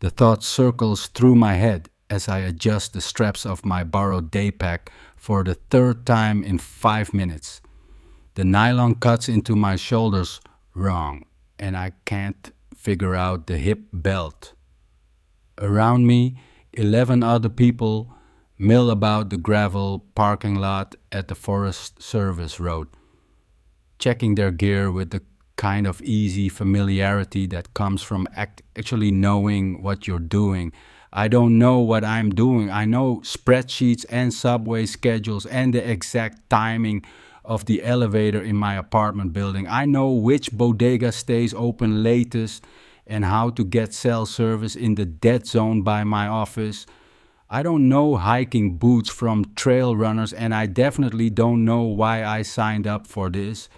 The thought circles through my head as I adjust the straps of my borrowed daypack for the third time in 5 minutes. The nylon cuts into my shoulders wrong, and I can't figure out the hip belt. Around me, 11 other people mill about the gravel parking lot at the Forest Service Road, checking their gear with the kind of easy familiarity that comes from actually knowing what you're doing. I don't know what I'm doing. I know spreadsheets and subway schedules and the exact timing of the elevator in my apartment building. I know which bodega stays open latest and how to get cell service in the dead zone by my office. I don't know hiking boots from trail runners, and I definitely don't know why I signed up for this.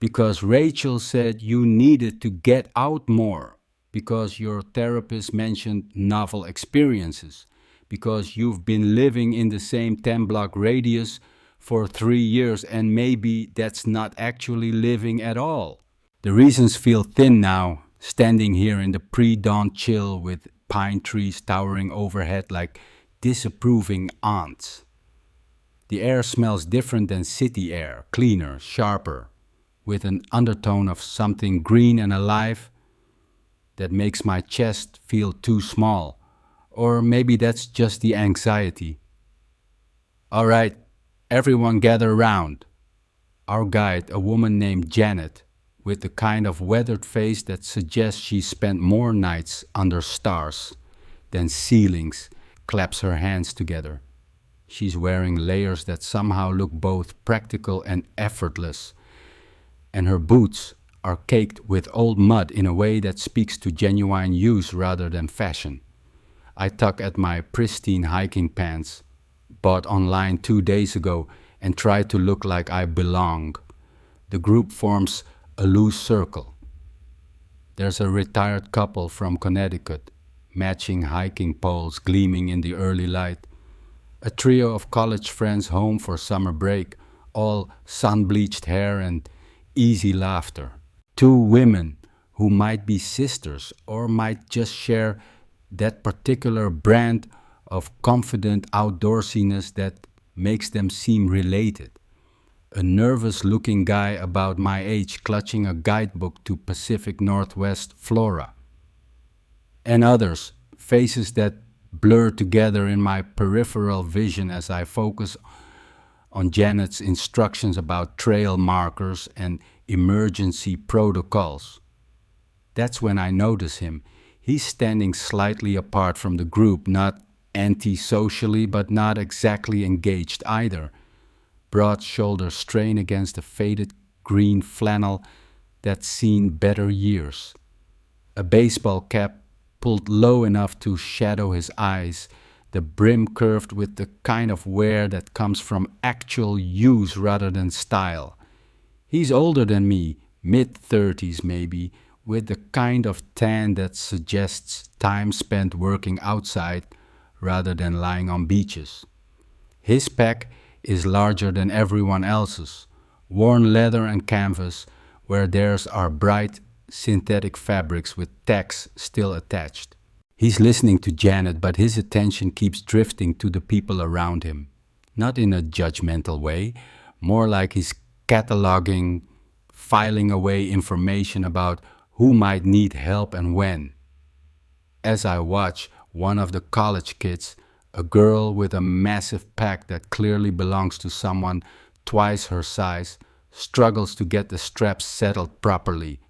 Because Rachel said you needed to get out more, because your therapist mentioned novel experiences, because you've been living in the same 10-block radius for 3 years and maybe that's not actually living at all. The reasons feel thin now, standing here in the pre-dawn chill with pine trees towering overhead like disapproving aunts. The air smells different than city air, cleaner, sharper, with an undertone of something green and alive that makes my chest feel too small. Or maybe that's just the anxiety. All right, everyone gather round. Our guide, a woman named Janet, with the kind of weathered face that suggests she spent more nights under stars than ceilings, claps her hands together. She's wearing layers that somehow look both practical and effortless, and her boots are caked with old mud in a way that speaks to genuine use rather than fashion. I tug at my pristine hiking pants, bought online 2 days ago, and try to look like I belong. The group forms a loose circle. There's a retired couple from Connecticut, matching hiking poles gleaming in the early light. A trio of college friends home for summer break, all sun-bleached hair and easy laughter. 2 women who might be sisters or might just share that particular brand of confident outdoorsiness that makes them seem related. A nervous-looking guy about my age clutching a guidebook to Pacific Northwest flora. And others, faces that blur together in my peripheral vision as I focus on Janet's instructions about trail markers and emergency protocols. That's when I notice him. He's standing slightly apart from the group, not anti-socially, but not exactly engaged either. Broad shoulders strain against a faded green flannel that's seen better years. A baseball cap pulled low enough to shadow his eyes, the brim curved with the kind of wear that comes from actual use rather than style. He's older than me, mid-30s maybe, with the kind of tan that suggests time spent working outside rather than lying on beaches. His pack is larger than everyone else's, worn leather and canvas, where theirs are bright synthetic fabrics with tags still attached. He's listening to Janet, but his attention keeps drifting to the people around him. Not in a judgmental way, more like he's cataloging, filing away information about who might need help and when. As I watch, one of the college kids, a girl with a massive pack that clearly belongs to someone twice her size, struggles to get the straps settled properly.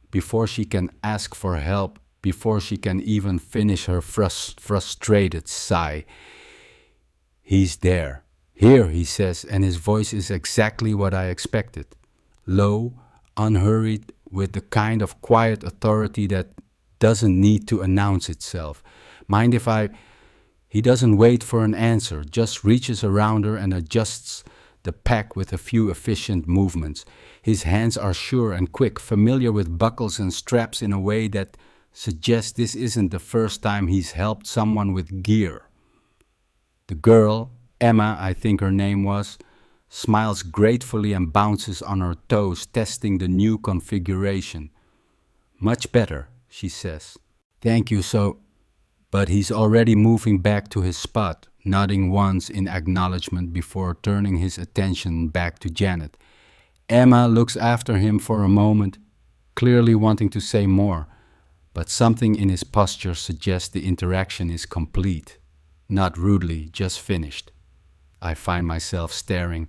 Before she can ask for help, before she can even finish her frustrated sigh. He's there. Here, he says, and his voice is exactly what I expected. Low, unhurried, with the kind of quiet authority that doesn't need to announce itself. Mind if I... He doesn't wait for an answer, just reaches around her and adjusts the pack with a few efficient movements. His hands are sure and quick, familiar with buckles and straps in a way that suggests this isn't the first time he's helped someone with gear. The girl, Emma, I think her name was, smiles gratefully and bounces on her toes, testing the new configuration. Much better, she says. Thank you. So but he's already moving back to his spot, nodding once in acknowledgement before turning his attention back to Janet. Emma looks after him for a moment, clearly wanting to say more, but something in his posture suggests the interaction is complete. Not rudely, just finished. I find myself staring,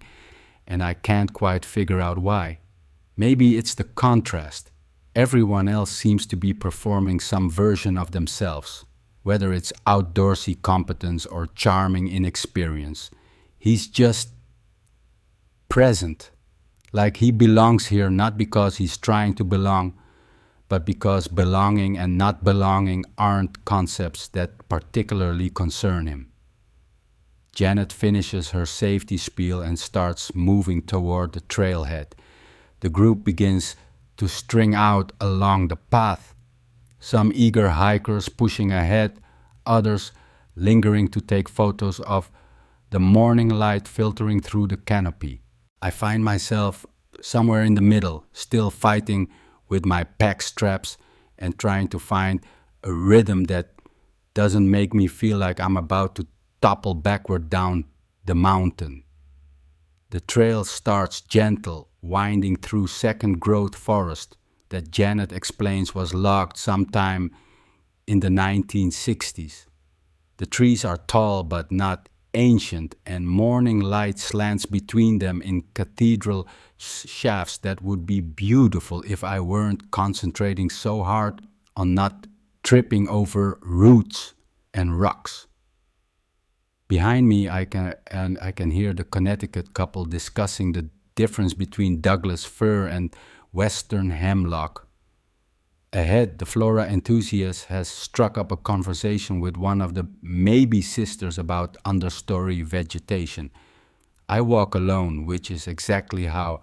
and I can't quite figure out why. Maybe it's the contrast. Everyone else seems to be performing some version of themselves, whether it's outdoorsy competence or charming inexperience. He's just present, like he belongs here not because he's trying to belong, but because belonging and not belonging aren't concepts that particularly concern him. Janet finishes her safety spiel and starts moving toward the trailhead. The group begins to string out along the path, some eager hikers pushing ahead, others lingering to take photos of the morning light filtering through the canopy. I find myself somewhere in the middle, still fighting with my pack straps and trying to find a rhythm that doesn't make me feel like I'm about to topple backward down the mountain. The trail starts gentle, winding through second growth forest that Janet explains was logged sometime in the 1960s. The trees are tall but not ancient, and morning light slants between them in cathedral shafts that would be beautiful if I weren't concentrating so hard on not tripping over roots and rocks. Behind me, I can hear the Connecticut couple discussing the difference between Douglas fir and western hemlock. Ahead, the flora enthusiast has struck up a conversation with one of the maybe sisters about understory vegetation. I walk alone, which is exactly how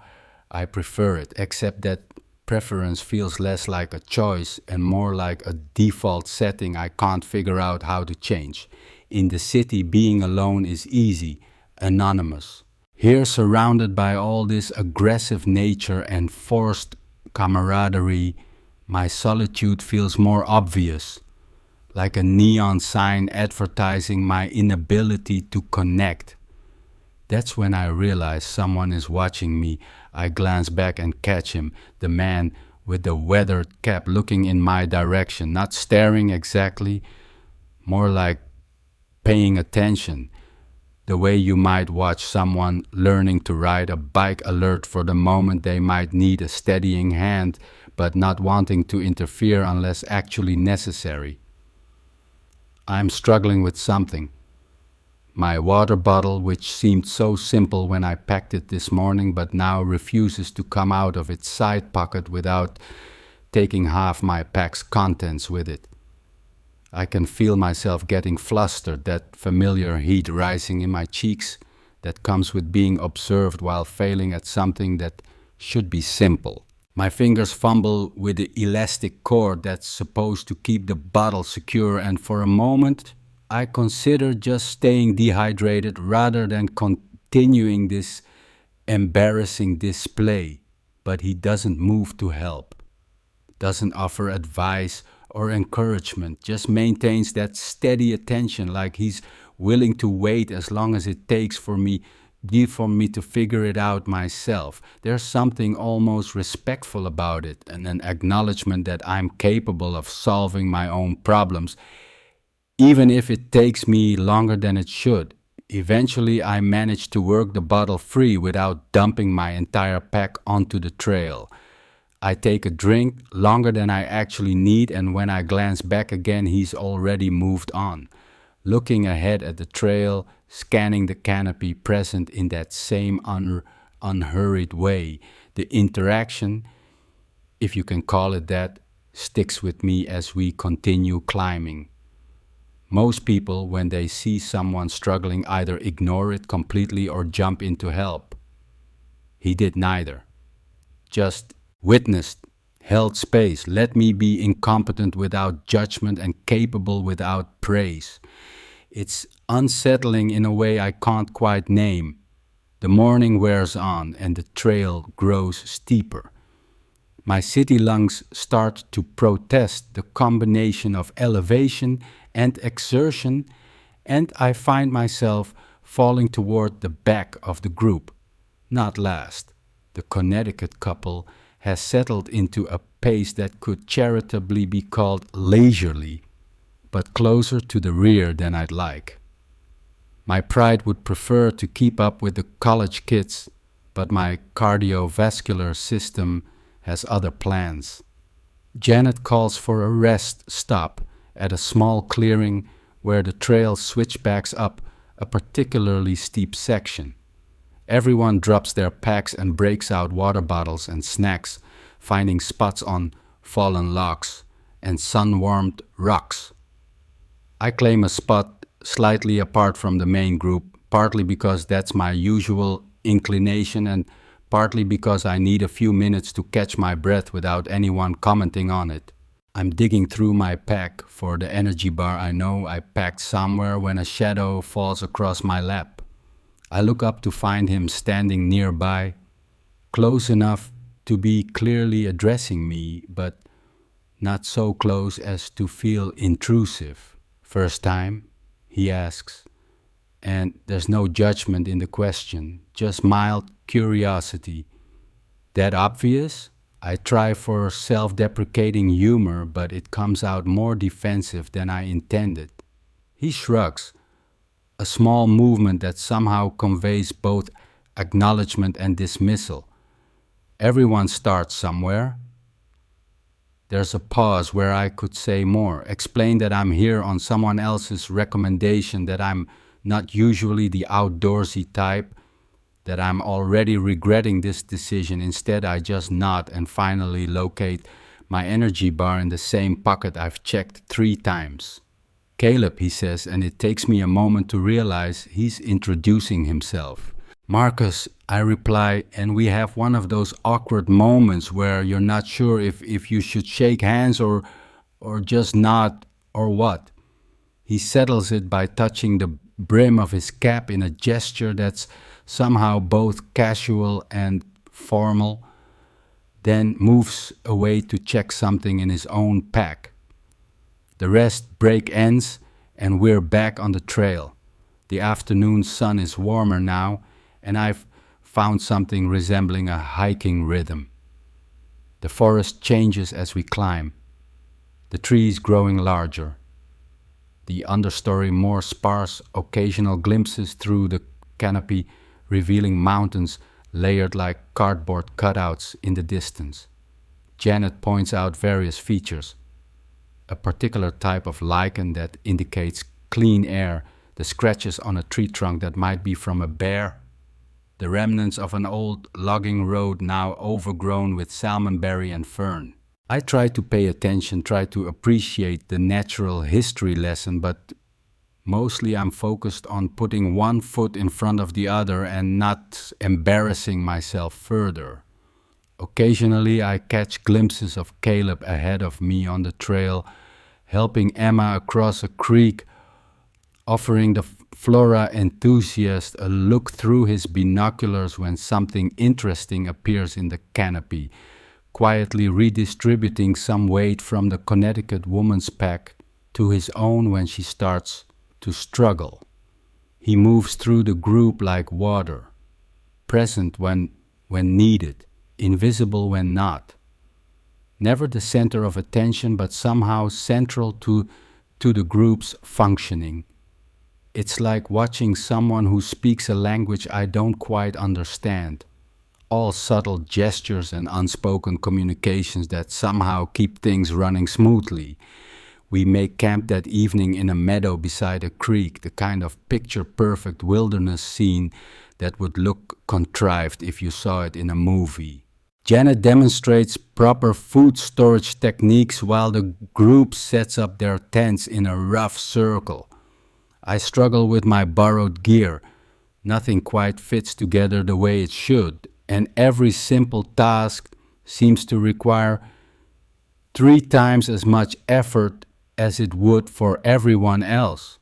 I prefer it, except that preference feels less like a choice and more like a default setting I can't figure out how to change. In the city, being alone is easy, anonymous. Here, surrounded by all this aggressive nature and forced camaraderie, my solitude feels more obvious, like a neon sign advertising my inability to connect. That's when I realize someone is watching me. I glance back and catch him, the man with the weathered cap looking in my direction, not staring exactly, more like paying attention, the way you might watch someone learning to ride a bike, alert for the moment they might need a steadying hand, but not wanting to interfere unless actually necessary. I'm struggling with something. My water bottle, which seemed so simple when I packed it this morning, but now refuses to come out of its side pocket without taking half my pack's contents with it. I can feel myself getting flustered, that familiar heat rising in my cheeks that comes with being observed while failing at something that should be simple. My fingers fumble with the elastic cord that's supposed to keep the bottle secure, and for a moment I consider just staying dehydrated rather than continuing this embarrassing display. But he doesn't move to help, doesn't offer advice or encouragement, just maintains that steady attention, like he's willing to wait as long as it takes for me to figure it out myself. There's something almost respectful about it, and an acknowledgement that I'm capable of solving my own problems, even if it takes me longer than it should. Eventually, I manage to work the bottle free without dumping my entire pack onto the trail. I take a drink longer than I actually need, and when I glance back again, he's already moved on, looking ahead at the trail, scanning the canopy, present in that same unhurried way. The interaction, if you can call it that, sticks with me as we continue climbing. Most people, when they see someone struggling, either ignore it completely or jump in to help. He did neither. Just witnessed, held space, let me be incompetent without judgment and capable without praise. It's unsettling in a way I can't quite name. The morning wears on and the trail grows steeper. My city lungs start to protest the combination of elevation and exertion, and I find myself falling toward the back of the group. Not last, the Connecticut couple has settled into a pace that could charitably be called leisurely, but closer to the rear than I'd like. My pride would prefer to keep up with the college kids, but my cardiovascular system has other plans. Janet calls for a rest stop at a small clearing where the trail switchbacks up a particularly steep section. Everyone drops their packs and breaks out water bottles and snacks, finding spots on fallen logs and sun-warmed rocks. I claim a spot slightly apart from the main group, partly because that's my usual inclination and partly because I need a few minutes to catch my breath without anyone commenting on it. I'm digging through my pack for the energy bar I know I packed somewhere when a shadow falls across my lap. I look up to find him standing nearby, close enough to be clearly addressing me, but not so close as to feel intrusive. "First time?" he asks, and there's no judgment in the question, just mild curiosity. That obvious? I try for self-deprecating humor, but it comes out more defensive than I intended. He shrugs, a small movement that somehow conveys both acknowledgement and dismissal. Everyone starts somewhere. There's a pause where I could say more, explain that I'm here on someone else's recommendation, that I'm not usually the outdoorsy type, that I'm already regretting this decision. Instead, I just nod and finally locate my energy bar in the same pocket I've checked 3 times. "Caleb," he says, and it takes me a moment to realize he's introducing himself. "Marcus," I reply, and we have one of those awkward moments where you're not sure if you should shake hands or just nod or what. He settles it by touching the brim of his cap in a gesture that's somehow both casual and formal, then moves away to check something in his own pack. The rest break ends and we're back on the trail. The afternoon sun is warmer now, and I've found something resembling a hiking rhythm. The forest changes as we climb, the trees growing larger, the understory more sparse, occasional glimpses through the canopy revealing mountains layered like cardboard cutouts in the distance. Janet points out various features, a particular type of lichen that indicates clean air, the scratches on a tree trunk that might be from a bear, the remnants of an old logging road now overgrown with salmonberry and fern. I try to pay attention, try to appreciate the natural history lesson, but mostly I'm focused on putting one foot in front of the other and not embarrassing myself further. Occasionally I catch glimpses of Caleb ahead of me on the trail, helping Emma across a creek, offering the flora enthusiast a look through his binoculars when something interesting appears in the canopy, quietly redistributing some weight from the Connecticut woman's pack to his own when she starts to struggle. He moves through the group like water, present when needed, invisible when not. Never the center of attention, but somehow central to the group's functioning. It's like watching someone who speaks a language I don't quite understand. All subtle gestures and unspoken communications that somehow keep things running smoothly. We make camp that evening in a meadow beside a creek, the kind of picture-perfect wilderness scene that would look contrived if you saw it in a movie. Janet demonstrates proper food storage techniques while the group sets up their tents in a rough circle. I struggle with my borrowed gear. Nothing quite fits together the way it should, and every simple task seems to require 3 times as much effort as it would for everyone else.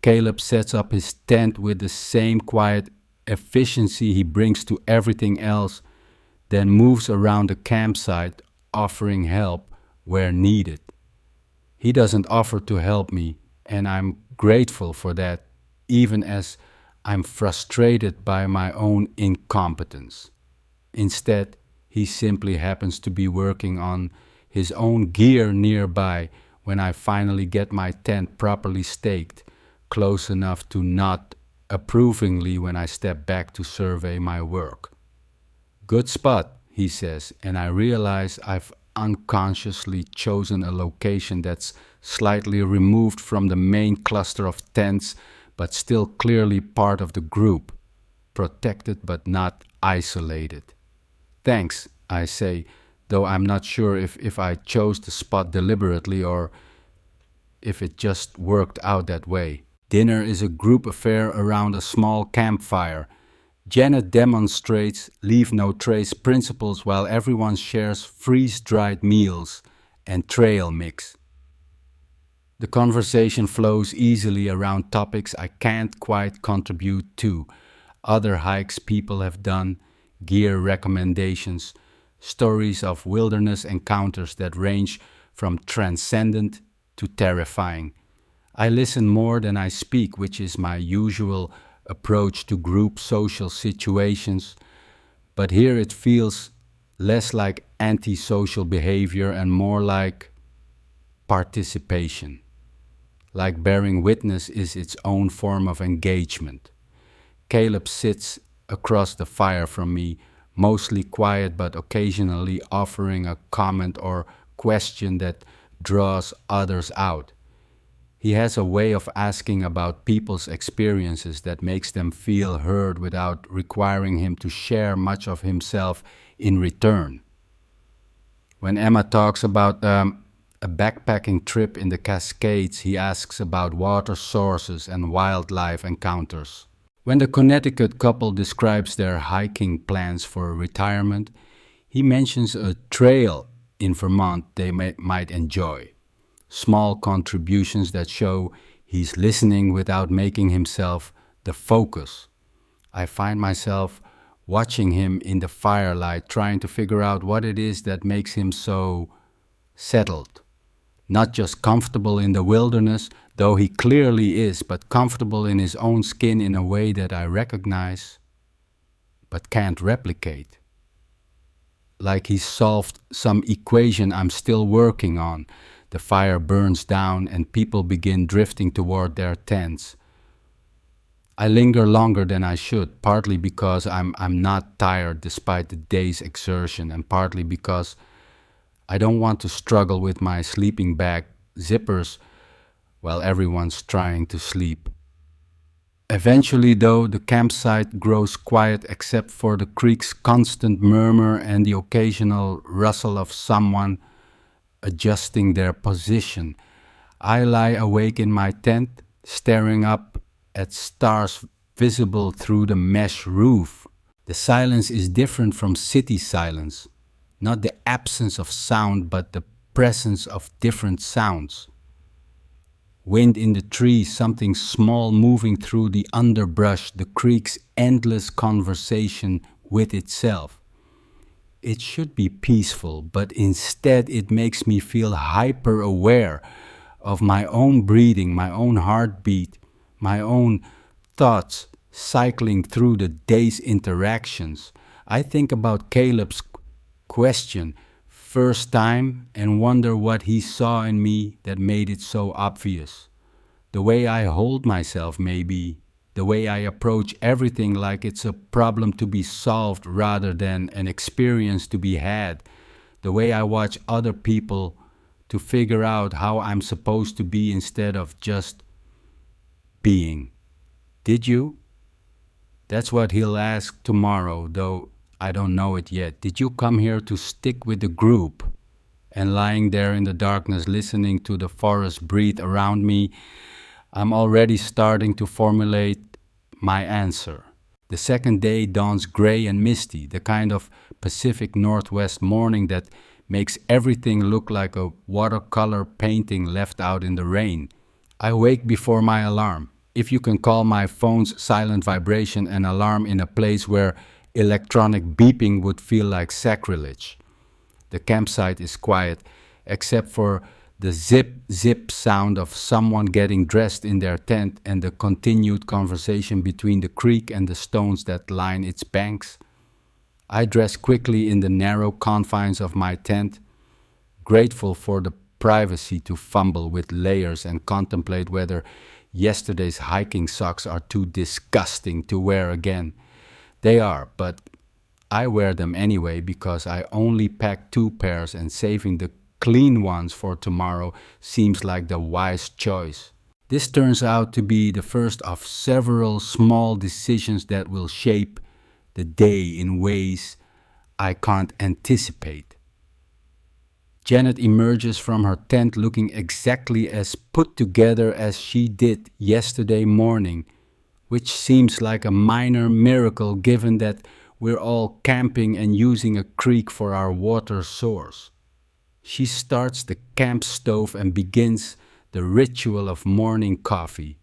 Caleb sets up his tent with the same quiet efficiency he brings to everything else, then moves around the campsite offering help where needed. He doesn't offer to help me, and I'm grateful for that, even as I'm frustrated by my own incompetence. Instead, he simply happens to be working on his own gear nearby when I finally get my tent properly staked, close enough to nod approvingly when I step back to survey my work. Good spot, he says, and I realize I've unconsciously chosen a location that's slightly removed from the main cluster of tents, but still clearly part of the group, protected but not isolated. Thanks, I say, though I'm not sure if I chose the spot deliberately or if it just worked out that way. Dinner is a group affair around a small campfire. Janet demonstrates leave no trace principles while everyone shares freeze dried meals and trail mix. The conversation flows easily around topics I can't quite contribute to. Other hikes people have done, gear recommendations, stories of wilderness encounters that range from transcendent to terrifying. I listen more than I speak, which is my usual approach to group social situations, but here it feels less like antisocial behavior and more like participation. Like bearing witness is its own form of engagement. Caleb sits across the fire from me, mostly quiet but occasionally offering a comment or question that draws others out. He has a way of asking about people's experiences that makes them feel heard without requiring him to share much of himself in return. When Emma talks about a backpacking trip in the Cascades, he asks about water sources and wildlife encounters. When the Connecticut couple describes their hiking plans for retirement, he mentions a trail in Vermont they might enjoy. Small contributions that show he's listening without making himself the focus. I find myself watching him in the firelight, trying to figure out what it is that makes him so settled. Not just comfortable in the wilderness, though he clearly is, but comfortable in his own skin in a way that I recognize but can't replicate. Like he's solved some equation I'm still working on. The fire burns down and people begin drifting toward their tents. I linger longer than I should, partly because I'm not tired despite the day's exertion, and partly because I don't want to struggle with my sleeping bag zippers while everyone's trying to sleep. Eventually, though, the campsite grows quiet except for the creek's constant murmur and the occasional rustle of someone adjusting their position. I lie awake in my tent, staring up at stars visible through the mesh roof. The silence is different from city silence. Not the absence of sound, but the presence of different sounds. Wind in the trees, something small moving through the underbrush, the creek's endless conversation with itself. It should be peaceful, but instead it makes me feel hyper-aware of my own breathing, my own heartbeat, my own thoughts cycling through the day's interactions. I think about Caleb's question, first time, and wonder what he saw in me that made it so obvious. The way I hold myself, maybe. The way I approach everything like it's a problem to be solved rather than an experience to be had. The way I watch other people to figure out how I'm supposed to be instead of just being. Did you? That's what he'll ask tomorrow, though I don't know it yet. Did you come here to stick with the group? And lying there in the darkness, listening to the forest breathe around me, I'm already starting to formulate my answer. The second day dawns gray and misty, the kind of Pacific Northwest morning that makes everything look like a watercolor painting left out in the rain. I wake before my alarm. If you can call my phone's silent vibration an alarm in a place where electronic beeping would feel like sacrilege. The campsite is quiet, except for The zip zip sound of someone getting dressed in their tent and the continued conversation between the creek and the stones that line its banks. I dress quickly in the narrow confines of my tent, grateful for the privacy to fumble with layers and contemplate whether yesterday's hiking socks are too disgusting to wear again. They are, but I wear them anyway because I only pack 2 pairs and saving the clean ones for tomorrow seems like the wise choice. This turns out to be the first of several small decisions that will shape the day in ways I can't anticipate. Janet emerges from her tent looking exactly as put together as she did yesterday morning, which seems like a minor miracle given that we're all camping and using a creek for our water source. She starts the camp stove and begins the ritual of morning coffee.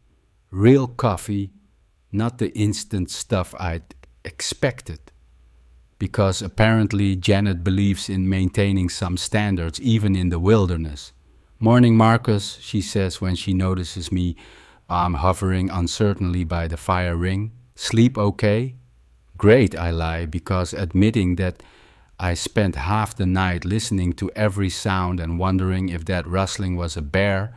Real coffee, not the instant stuff I'd expected. Because apparently Janet believes in maintaining some standards even in the wilderness. "Morning, Marcus," she says when she notices me hovering uncertainly by the fire ring. "Sleep okay?" "Great," I lie, because admitting that I spent half the night listening to every sound and wondering if that rustling was a bear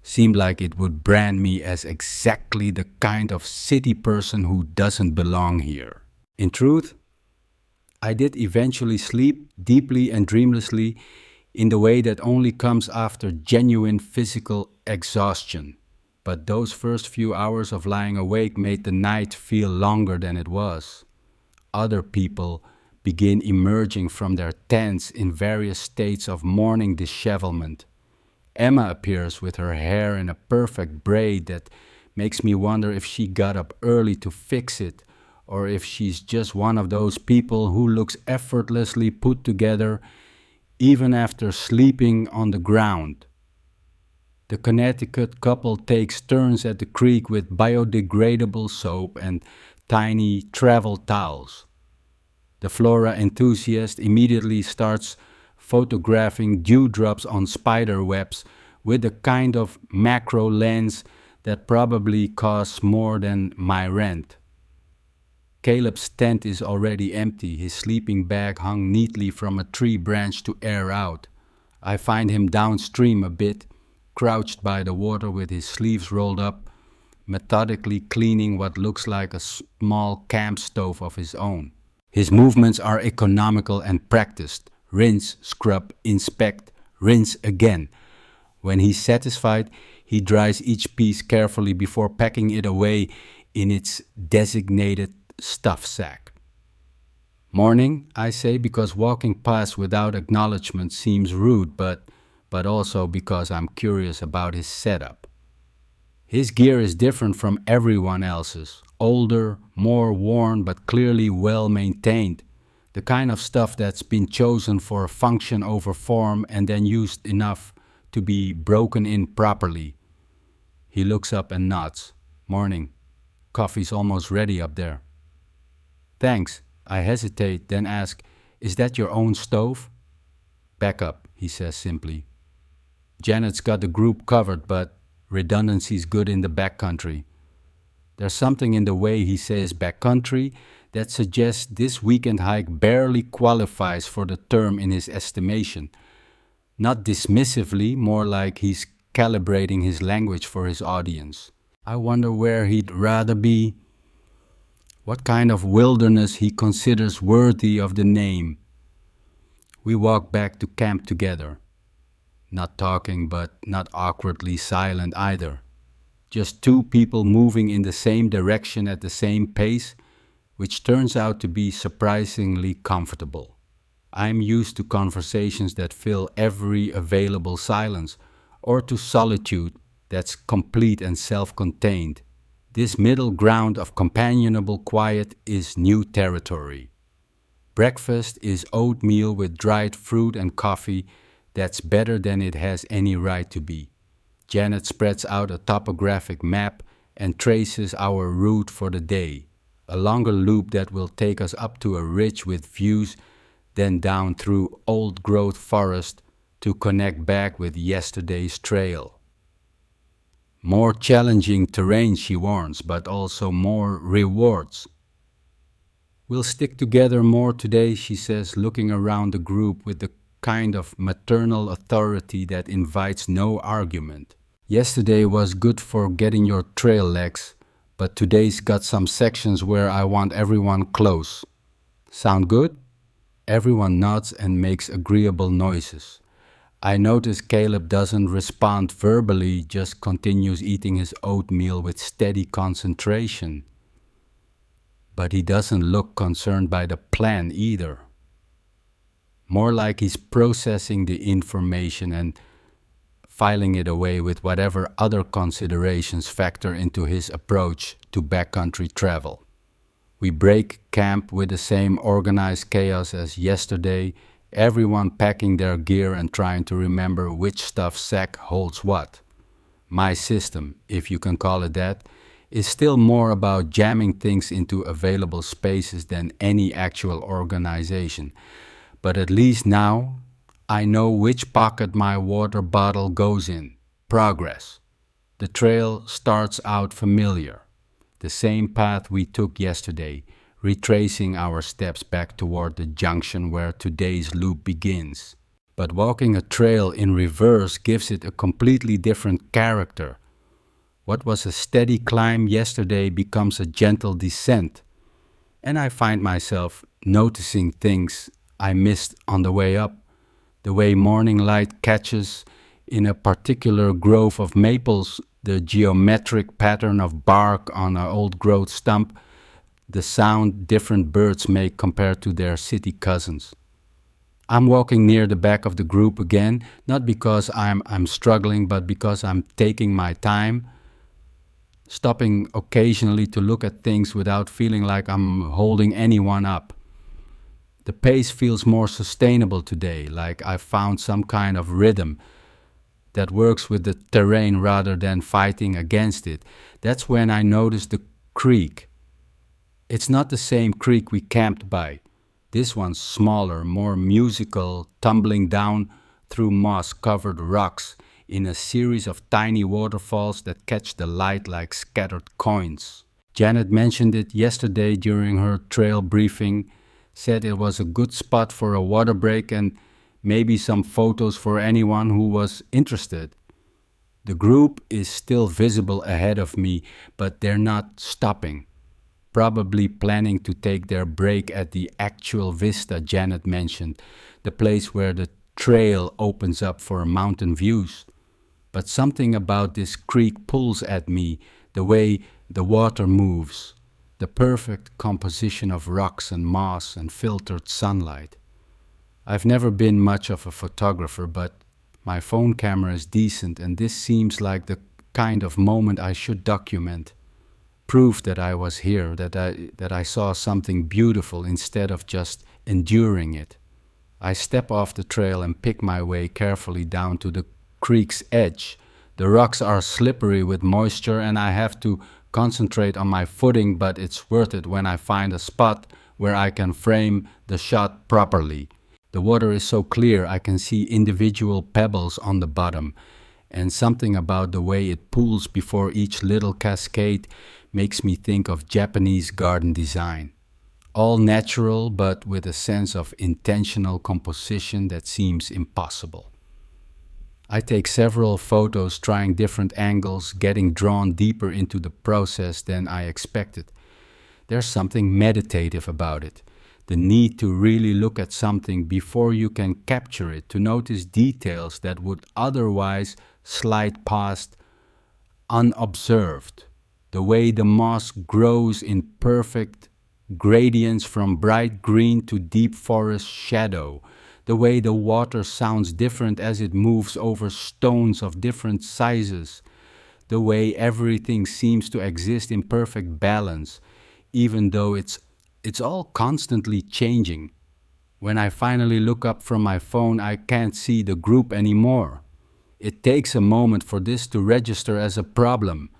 seemed like it would brand me as exactly the kind of city person who doesn't belong here. In truth, I did eventually sleep deeply and dreamlessly in the way that only comes after genuine physical exhaustion. But those first few hours of lying awake made the night feel longer than it was. Other people begin emerging from their tents in various states of morning dishevelment. Emma appears with her hair in a perfect braid that makes me wonder if she got up early to fix it, or if she's just one of those people who looks effortlessly put together even after sleeping on the ground. The Connecticut couple takes turns at the creek with biodegradable soap and tiny travel towels. The flora enthusiast immediately starts photographing dewdrops on spider webs with the kind of macro lens that probably costs more than my rent. Caleb's tent is already empty, his sleeping bag hung neatly from a tree branch to air out. I find him downstream a bit, crouched by the water with his sleeves rolled up, methodically cleaning what looks like a small camp stove of his own. His movements are economical and practiced. Rinse, scrub, inspect, rinse again. When he's satisfied, he dries each piece carefully before packing it away in its designated stuff sack. "Morning," I say, because walking past without acknowledgement seems rude, but also because I'm curious about his setup. His gear is different from everyone else's. Older, more worn, but clearly well maintained. The kind of stuff that's been chosen for function over form and then used enough to be broken in properly. He looks up and nods. "Morning. Coffee's almost ready up there." "Thanks." I hesitate, then ask, "Is that your own stove?" "Back up," he says simply. Janet's got the group covered, but redundancy's good in the backcountry. There's something in the way he says backcountry that suggests this weekend hike barely qualifies for the term in his estimation. Not dismissively, more like he's calibrating his language for his audience. I wonder where he'd rather be, what kind of wilderness he considers worthy of the name. We walk back to camp together. Not talking, but not awkwardly silent either. Just two people moving in the same direction at the same pace, which turns out to be surprisingly comfortable. I'm used to conversations that fill every available silence, or to solitude that's complete and self-contained. This middle ground of companionable quiet is new territory. Breakfast is oatmeal with dried fruit and coffee that's better than it has any right to be. Janet spreads out a topographic map and traces our route for the day, a longer loop that will take us up to a ridge with views, then down through old-growth forest to connect back with yesterday's trail. More challenging terrain, she warns, but also more rewards. We'll stick together more today, she says, looking around the group with the kind of maternal authority that invites no argument. Yesterday was good for getting your trail legs, but today's got some sections where I want everyone close. Sound good? Everyone nods and makes agreeable noises. I notice Caleb doesn't respond verbally, just continues eating his oatmeal with steady concentration. But he doesn't look concerned by the plan either. More like he's processing the information and filing it away with whatever other considerations factor into his approach to backcountry travel. We break camp with the same organized chaos as yesterday, everyone packing their gear and trying to remember which stuff sack holds what. My system, if you can call it that, is still more about jamming things into available spaces than any actual organization. But at least now, I know which pocket my water bottle goes in. Progress. The trail starts out familiar. The same path we took yesterday, retracing our steps back toward the junction where today's loop begins. But walking a trail in reverse gives it a completely different character. What was a steady climb yesterday becomes a gentle descent. And I find myself noticing things I missed on the way up. The way morning light catches in a particular grove of maples, the geometric pattern of bark on an old-growth stump, the sound different birds make compared to their city cousins. I'm walking near the back of the group again, not because I'm struggling, but because I'm taking my time, stopping occasionally to look at things without feeling like I'm holding anyone up. The pace feels more sustainable today, like I found some kind of rhythm that works with the terrain rather than fighting against it. That's when I noticed the creek. It's not the same creek we camped by. This one's smaller, more musical, tumbling down through moss-covered rocks in a series of tiny waterfalls that catch the light like scattered coins. Janet mentioned it yesterday during her trail briefing, said it was a good spot for a water break and maybe some photos for anyone who was interested. The group is still visible ahead of me, but they're not stopping. Probably planning to take their break at the actual vista Janet mentioned, the place where the trail opens up for mountain views. But something about this creek pulls at me, the way the water moves, the perfect composition of rocks and moss and filtered sunlight. I've never been much of a photographer, but my phone camera is decent, and this seems like the kind of moment I should document. Proof that I was here, that I saw something beautiful instead of just enduring it. I step off the trail and pick my way carefully down to the creek's edge. The rocks are slippery with moisture and I have to concentrate on my footing, but it's worth it when I find a spot where I can frame the shot properly. The water is so clear I can see individual pebbles on the bottom, and something about the way it pools before each little cascade makes me think of Japanese garden design. All natural, but with a sense of intentional composition that seems impossible. I take several photos trying different angles, getting drawn deeper into the process than I expected. There's something meditative about it. The need to really look at something before you can capture it, to notice details that would otherwise slide past unobserved. The way the moss grows in perfect gradients from bright green to deep forest shadow. The way the water sounds different as it moves over stones of different sizes. The way everything seems to exist in perfect balance, even though it's all constantly changing. When I finally look up from my phone, I can't see the group anymore. It takes a moment for this to register as a problem.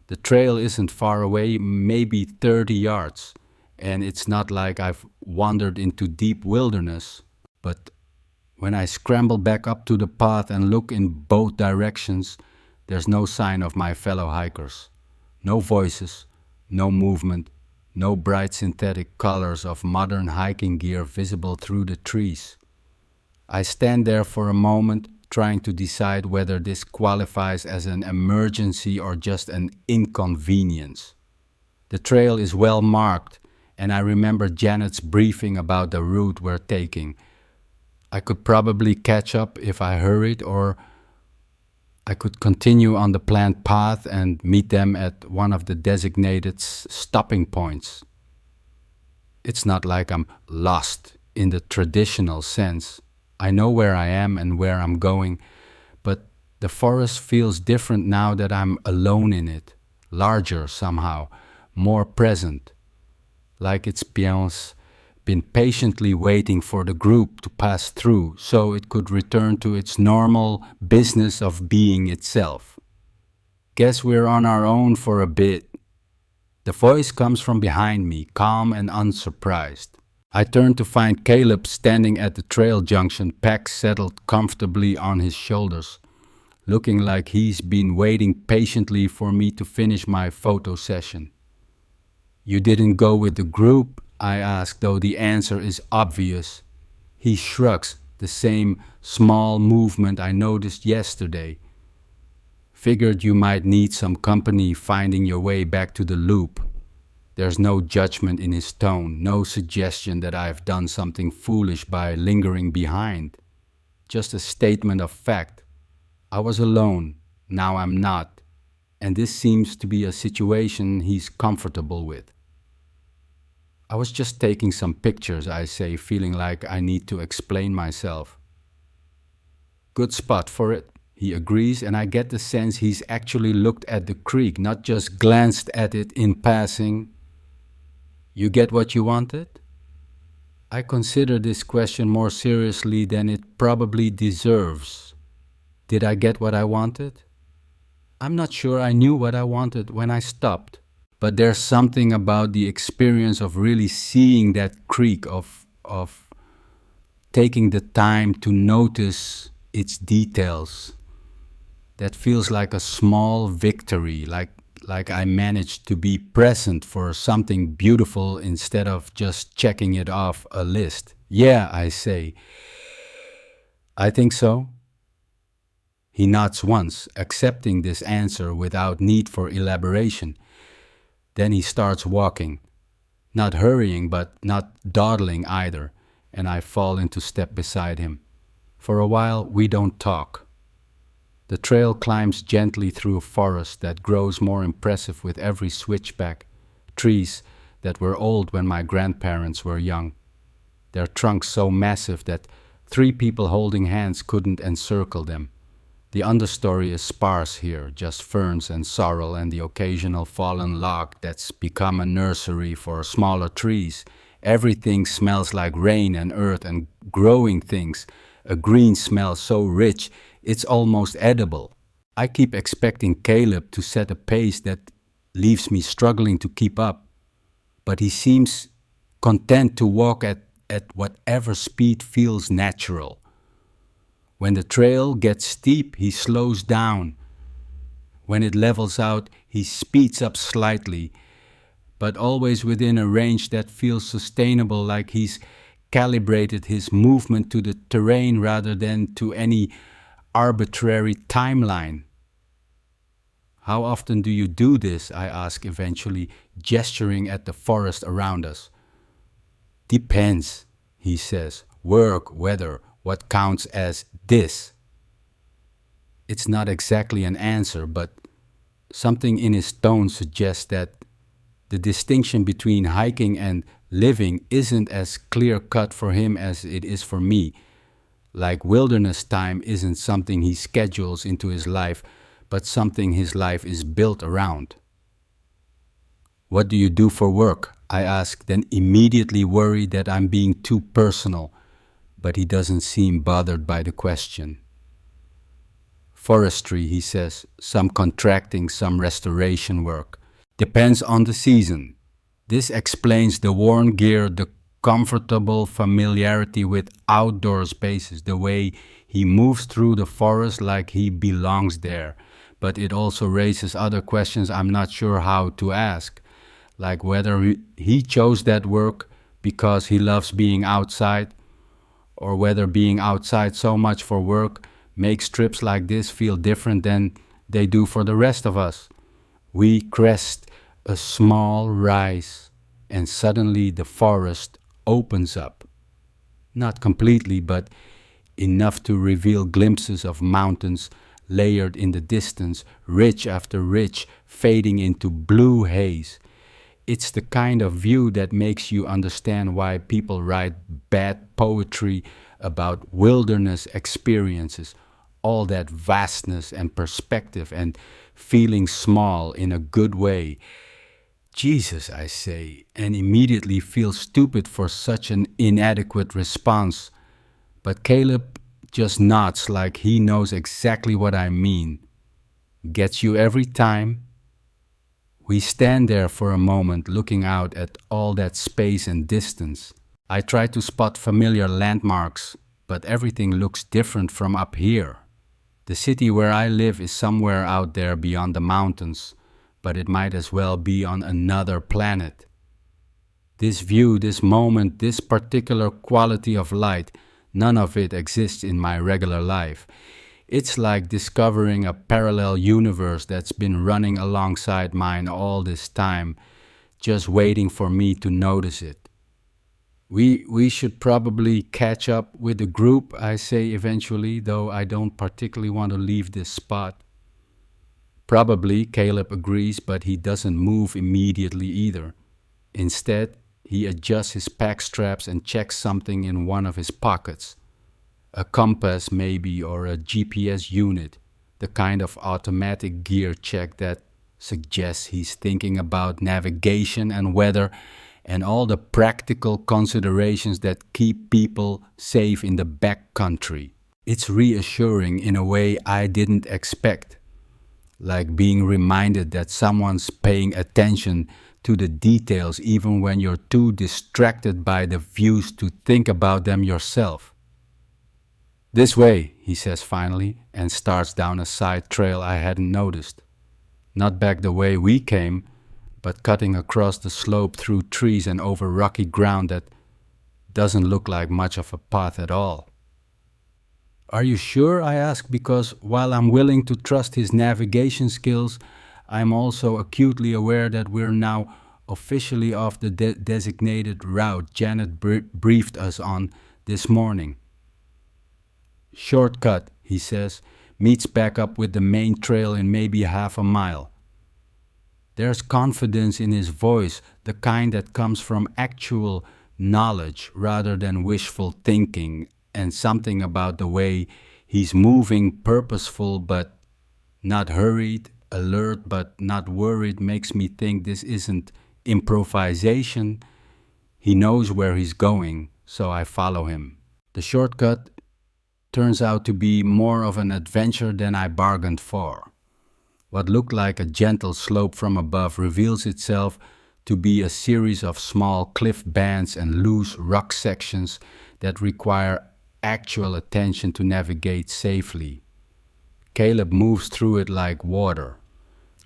The trail isn't far away, maybe 30 yards, and it's not like I've wandered into deep wilderness. But When I scramble back up to the path and look in both directions, there's no sign of my fellow hikers. No voices, no movement, no bright synthetic colors of modern hiking gear visible through the trees. I stand there for a moment, trying to decide whether this qualifies as an emergency or just an inconvenience. The trail is well marked, and I remember Janet's briefing about the route we're taking. I could probably catch up if I hurried, or I could continue on the planned path and meet them at one of the designated stopping points. It's not like I'm lost in the traditional sense. I know where I am and where I'm going, but the forest feels different now that I'm alone in it, larger somehow, more present, like it's been patiently waiting for the group to pass through so it could return to its normal business of being itself. Guess we're on our own for a bit. The voice comes from behind me, calm and unsurprised. I turn to find Caleb standing at the trail junction, pack settled comfortably on his shoulders, looking like he's been waiting patiently for me to finish my photo session. "You didn't go with the group?" I ask, though the answer is obvious. He shrugs, the same small movement I noticed yesterday. "Figured you might need some company finding your way back to the loop." There's no judgment in his tone, no suggestion that I've done something foolish by lingering behind. Just a statement of fact. I was alone, now I'm not, and this seems to be a situation he's comfortable with. "I was just taking some pictures," I say, feeling like I need to explain myself. "Good spot for it," he agrees, and I get the sense he's actually looked at the creek, not just glanced at it in passing. "You get what you wanted?" I consider this question more seriously than it probably deserves. Did I get what I wanted? I'm not sure I knew what I wanted when I stopped. But there's something about the experience of really seeing that creek, of taking the time to notice its details, that feels like a small victory, like I managed to be present for something beautiful instead of just checking it off a list. "Yeah," I say. "I think so." He nods once, accepting this answer without need for elaboration. Then he starts walking, not hurrying but not dawdling either, and I fall into step beside him. For a while we don't talk. The trail climbs gently through a forest that grows more impressive with every switchback, trees that were old when my grandparents were young, their trunks so massive that 3 people holding hands couldn't encircle them. The understory is sparse here, just ferns and sorrel and the occasional fallen log that's become a nursery for smaller trees. Everything smells like rain and earth and growing things, a green smell so rich it's almost edible. I keep expecting Caleb to set a pace that leaves me struggling to keep up, but he seems content to walk at whatever speed feels natural. When the trail gets steep, he slows down. When it levels out, he speeds up slightly, but always within a range that feels sustainable, like he's calibrated his movement to the terrain rather than to any arbitrary timeline. "How often do you do this?" I ask eventually, gesturing at the forest around us. "Depends," he says. "Work, weather, what counts as this?" It's not exactly an answer, but something in his tone suggests that the distinction between hiking and living isn't as clear-cut for him as it is for me. Like wilderness time isn't something he schedules into his life, but something his life is built around. "What do you do for work?" I ask, then immediately worry that I'm being too personal, but he doesn't seem bothered by the question. "Forestry," he says, "some contracting, some restoration work. Depends on the season." This explains the worn gear, the comfortable familiarity with outdoor spaces, the way he moves through the forest like he belongs there. But it also raises other questions I'm not sure how to ask, like whether he chose that work because he loves being outside, or whether being outside so much for work makes trips like this feel different than they do for the rest of us. We crest a small rise, and suddenly the forest opens up. Not completely, but enough to reveal glimpses of mountains layered in the distance, ridge after ridge fading into blue haze. It's the kind of view that makes you understand why people write bad poetry about wilderness experiences, all that vastness and perspective and feeling small in a good way. Jesus, I say, and immediately feel stupid for such an inadequate response. But Caleb just nods like he knows exactly what I mean. Gets you every time. We stand there for a moment looking out at all that space and distance. I try to spot familiar landmarks, but everything looks different from up here. The city where I live is somewhere out there beyond the mountains, but it might as well be on another planet. This view, this moment, this particular quality of light, none of it exists in my regular life. It's like discovering a parallel universe that's been running alongside mine all this time, just waiting for me to notice it. We should probably catch up with the group, I say eventually, though I don't particularly want to leave this spot. Probably, Caleb agrees, but he doesn't move immediately either. Instead, he adjusts his pack straps and checks something in one of his pockets. A compass, maybe, or a GPS unit, the kind of automatic gear check that suggests he's thinking about navigation and weather and all the practical considerations that keep people safe in the backcountry. It's reassuring in a way I didn't expect, like being reminded that someone's paying attention to the details even when you're too distracted by the views to think about them yourself. This way, he says finally, and starts down a side trail I hadn't noticed. Not back the way we came, but cutting across the slope through trees and over rocky ground that doesn't look like much of a path at all. Are you sure? I ask, because while I'm willing to trust his navigation skills, I'm also acutely aware that we're now officially off the designated route Janet briefed us on this morning. Shortcut, he says, meets back up with the main trail in maybe half a mile. There's confidence in his voice, the kind that comes from actual knowledge rather than wishful thinking, and something about the way he's moving, purposeful but not hurried, alert but not worried, makes me think this isn't improvisation. He knows where he's going, so I follow him. The shortcut turns out to be more of an adventure than I bargained for. What looked like a gentle slope from above reveals itself to be a series of small cliff bands and loose rock sections that require actual attention to navigate safely. Caleb moves through it like water,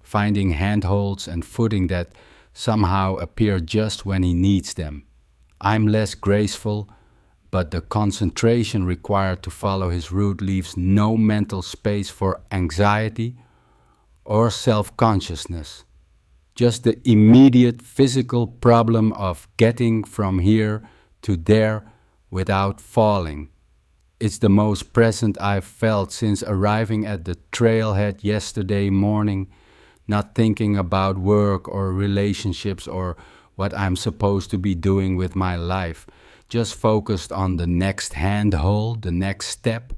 finding handholds and footing that somehow appear just when he needs them. I'm less graceful, but the concentration required to follow his route leaves no mental space for anxiety or self-consciousness. Just the immediate physical problem of getting from here to there without falling. It's the most present I've felt since arriving at the trailhead yesterday morning, not thinking about work or relationships or what I'm supposed to be doing with my life, just focused on the next handhold, the next step,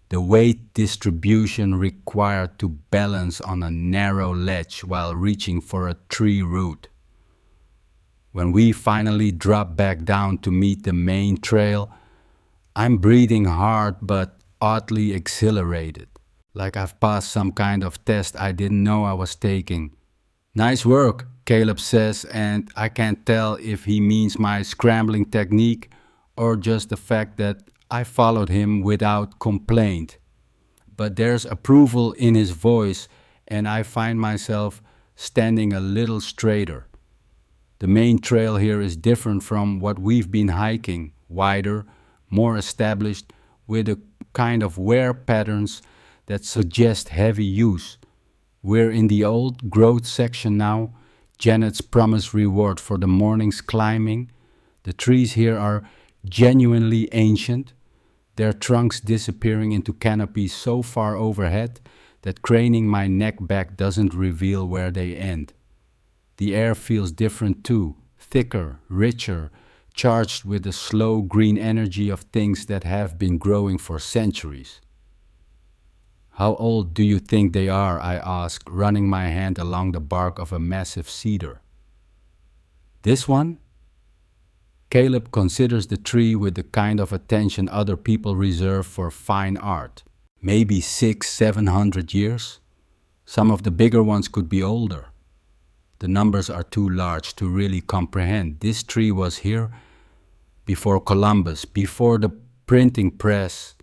the weight distribution required to balance on a narrow ledge while reaching for a tree root. When we finally drop back down to meet the main trail, I'm breathing hard but oddly exhilarated, like I've passed some kind of test I didn't know I was taking. Nice work, Caleb says, and I can't tell if he means my scrambling technique or just the fact that I followed him without complaint. But there's approval in his voice, and I find myself standing a little straighter. The main trail here is different from what we've been hiking, wider, more established, with a kind of wear patterns that suggest heavy use. We're in the old growth section now, Janet's promised reward for the morning's climbing. The trees here are genuinely ancient, their trunks disappearing into canopies so far overhead that craning my neck back doesn't reveal where they end. The air feels different too, thicker, richer, charged with the slow green energy of things that have been growing for centuries. How old do you think they are? I ask, running my hand along the bark of a massive cedar. This one? Caleb considers the tree with the kind of attention other people reserve for fine art. Maybe 600-700 years? Some of the bigger ones could be older. The numbers are too large to really comprehend. This tree was here before Columbus, before the printing press,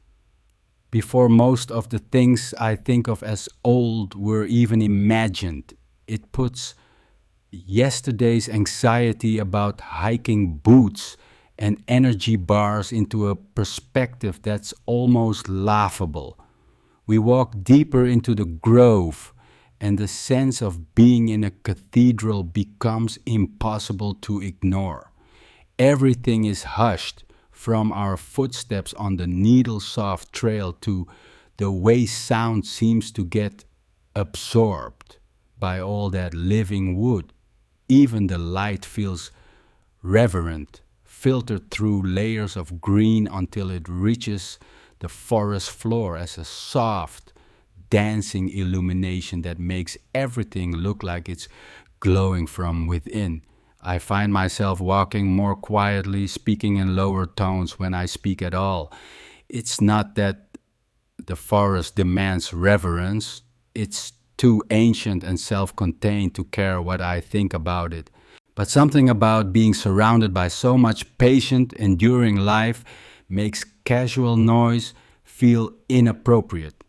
before most of the things I think of as old were even imagined. It puts yesterday's anxiety about hiking boots and energy bars into a perspective that's almost laughable. We walk deeper into the grove, and the sense of being in a cathedral becomes impossible to ignore. Everything is hushed, from our footsteps on the needle-soft trail to the way sound seems to get absorbed by all that living wood. Even the light feels reverent, filtered through layers of green until it reaches the forest floor as a soft, dancing illumination that makes everything look like it's glowing from within. I find myself walking more quietly, speaking in lower tones when I speak at all. It's not that the forest demands reverence, it's too ancient and self-contained to care what I think about it. But something about being surrounded by so much patient, enduring life makes casual noise feel inappropriate.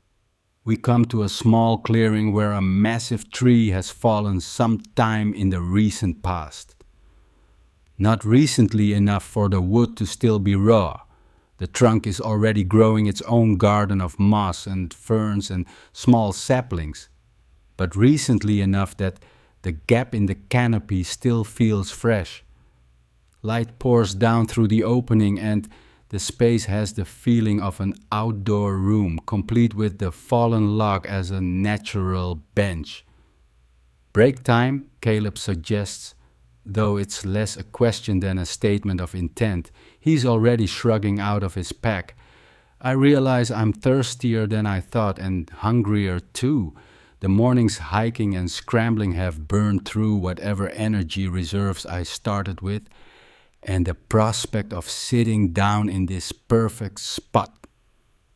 We come to a small clearing where a massive tree has fallen sometime in the recent past. Not recently enough for the wood to still be raw. The trunk is already growing its own garden of moss and ferns and small saplings, but recently enough that the gap in the canopy still feels fresh. Light pours down through the opening and the space has the feeling of an outdoor room, complete with the fallen log as a natural bench. Break time, Caleb suggests, though it's less a question than a statement of intent. He's already shrugging out of his pack. I realize I'm thirstier than I thought and hungrier too. The morning's hiking and scrambling have burned through whatever energy reserves I started with, and the prospect of sitting down in this perfect spot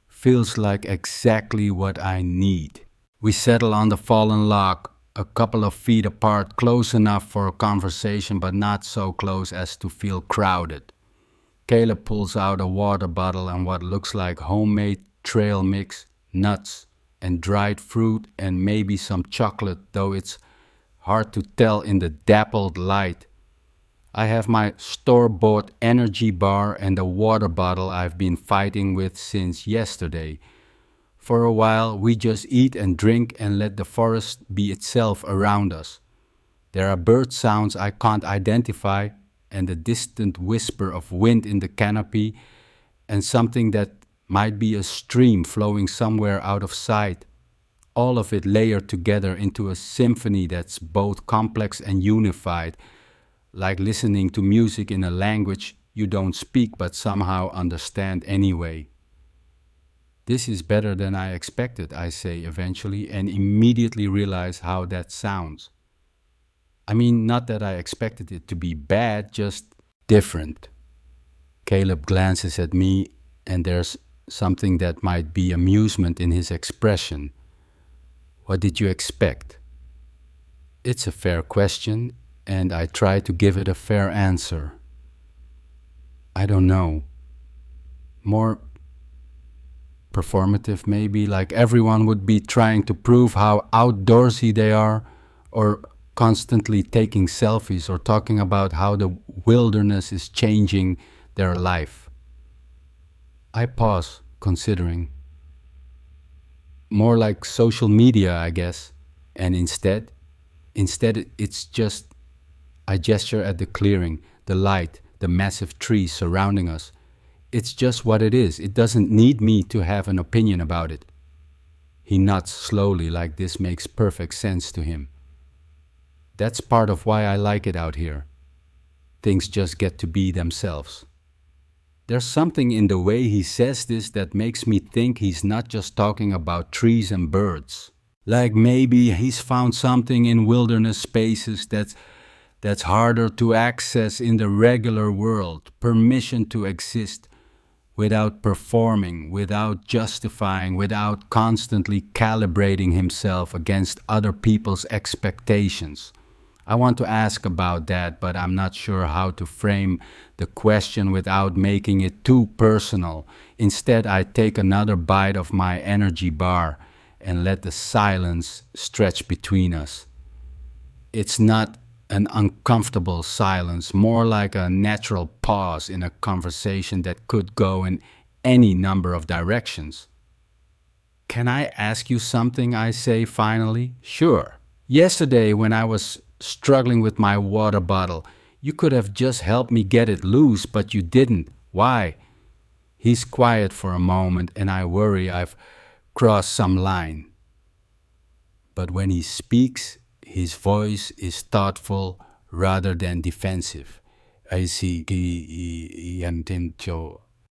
feels like exactly what I need. We settle on the fallen log, a couple of feet apart, close enough for a conversation but not so close as to feel crowded. Caleb pulls out a water bottle and what looks like homemade trail mix, nuts, and dried fruit and maybe some chocolate, though it's hard to tell in the dappled light. I have my store-bought energy bar and a water bottle I've been fighting with since yesterday. For a while, we just eat and drink and let the forest be itself around us. There are bird sounds I can't identify and a distant whisper of wind in the canopy and something that might be a stream flowing somewhere out of sight. All of it layered together into a symphony that's both complex and unified, like listening to music in a language you don't speak but somehow understand anyway. This is better than I expected, I say eventually, and immediately realize how that sounds. I mean, not that I expected it to be bad, just different. Caleb glances at me, and there's something that might be amusement in his expression. What did you expect? It's a fair question, and I try to give it a fair answer. I don't know. More performative, maybe, like everyone would be trying to prove how outdoorsy they are, or constantly taking selfies, or talking about how the wilderness is changing their life. I pause, considering. More like social media, I guess. And instead, it's just I gesture at the clearing, the light, the massive trees surrounding us. It's just what it is. It doesn't need me to have an opinion about it. He nods slowly, like this makes perfect sense to him. That's part of why I like it out here. Things just get to be themselves. There's something in the way he says this that makes me think he's not just talking about trees and birds. Like maybe he's found something in wilderness spaces that's harder to access in the regular world. Permission to exist without performing, without justifying, without constantly calibrating himself against other people's expectations. I want to ask about that, but I'm not sure how to frame the question without making it too personal. Instead, I take another bite of my energy bar and let the silence stretch between us. It's not an uncomfortable silence, more like a natural pause in a conversation that could go in any number of directions. Can I ask you something? I say finally. Sure. Yesterday, when I was struggling with my water bottle, you could have just helped me get it loose, but you didn't. Why? He's quiet for a moment, and I worry I've crossed some line. But when he speaks, his voice is thoughtful rather than defensive. I see.